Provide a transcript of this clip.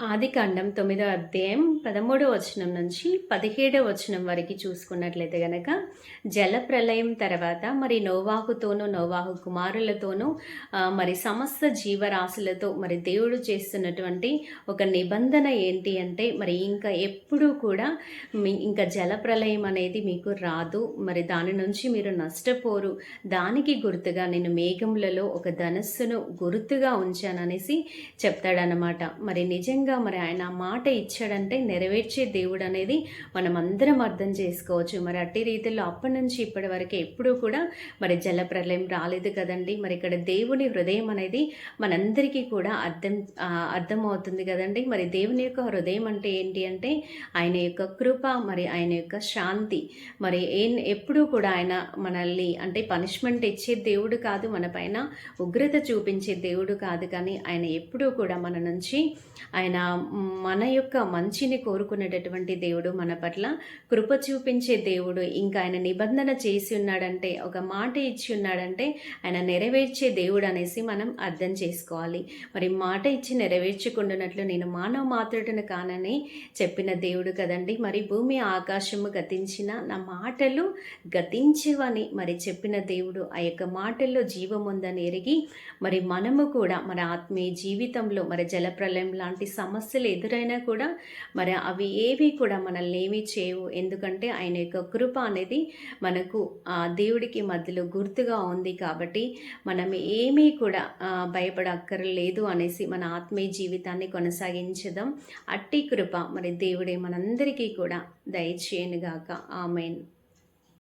ఆదికాండం 9వ అధ్యాయం 13వ వచనం నుంచి 17వ వచనం వరకు చూసుకున్నట్లయితే గనక జలప్రలయం తర్వాత మరి నోవాహుతోనూ నోవాహు కుమారులతోనూ మరి సమస్త జీవరాశులతో మరి దేవుడు చేస్తున్నటువంటి ఒక నిబంధన ఏంటి అంటే మరి ఇంకా ఎప్పుడూ కూడా ఇంకా జలప్రలయం అనేది మీకు రాదు, మరి దాని నుంచి మీరు నష్టపోరు, దానికి గుర్తుగా నేను మేఘములలో ఒక ధనస్సును గుర్తుగా ఉంచాననేసి చెప్తాడనమాట. మరి నిజంగా మరి ఆయన మాట ఇచ్చాడంటే నెరవేర్చే దేవుడు అనేది మనం అందరం అర్థం చేసుకోవచ్చు. మరి అట్టి రీతిలో అప్పటి నుంచి ఇప్పటి వరకు ఎప్పుడూ కూడా మరి జలప్రలయం రాలేదు కదండి. మరి ఇక్కడ దేవుని హృదయం అనేది మనందరికీ కూడా అర్థమవుతుంది కదండి. మరి దేవుని యొక్క హృదయం అంటే ఏంటి అంటే ఆయన యొక్క కృప, మరి ఆయన యొక్క శాంతి. మరి ఎప్పుడూ కూడా ఆయన మనల్ని అంటే పనిష్మెంట్ ఇచ్చే దేవుడు కాదు, మన పైన ఉగ్రత చూపించే దేవుడు కాదు, కానీ ఆయన ఎప్పుడూ కూడా మన నుంచి ఆయన మన యొక్క మంచిని కోరుకునేటటువంటి దేవుడు, మన పట్ల కృప చూపించే దేవుడు. ఇంకా ఆయన నిబంధన చేసి ఉన్నాడంటే, ఒక మాట ఇచ్చి ఉన్నాడంటే ఆయన నెరవేర్చే దేవుడు అనేసి మనం అర్థం చేసుకోవాలి. మరి మాట ఇచ్చి నెరవేర్చుకుంటున్నట్లు నేను మానవ మాత్రుడిని కానని చెప్పిన దేవుడు కదండి. మరి భూమి ఆకాశము గతించిన నా మాటలు గతించవని మరి చెప్పిన దేవుడు. ఆ యొక్క మాటల్లో జీవం ఉందని ఎరిగి మరి మనము కూడా మన ఆత్మీయ జీవితంలో మరి జలప్రలయం లాంటి సమస్యలు ఎదురైనా కూడా మరి అవి ఏవి కూడా మనల్ని ఏమీ చేయవు. ఎందుకంటే ఆయన యొక్క కృప అనేది మనకు దేవుడికి మధ్యలో గుర్తుగా ఉంది కాబట్టి మనం ఏమీ కూడా భయపడక్కర్లేదు అనేసి మన ఆత్మీయ జీవితాన్ని కొనసాగించదాం. అట్టి కృప మరి దేవుడే మనందరికీ కూడా దయచేయనుగాక. ఆమేన్.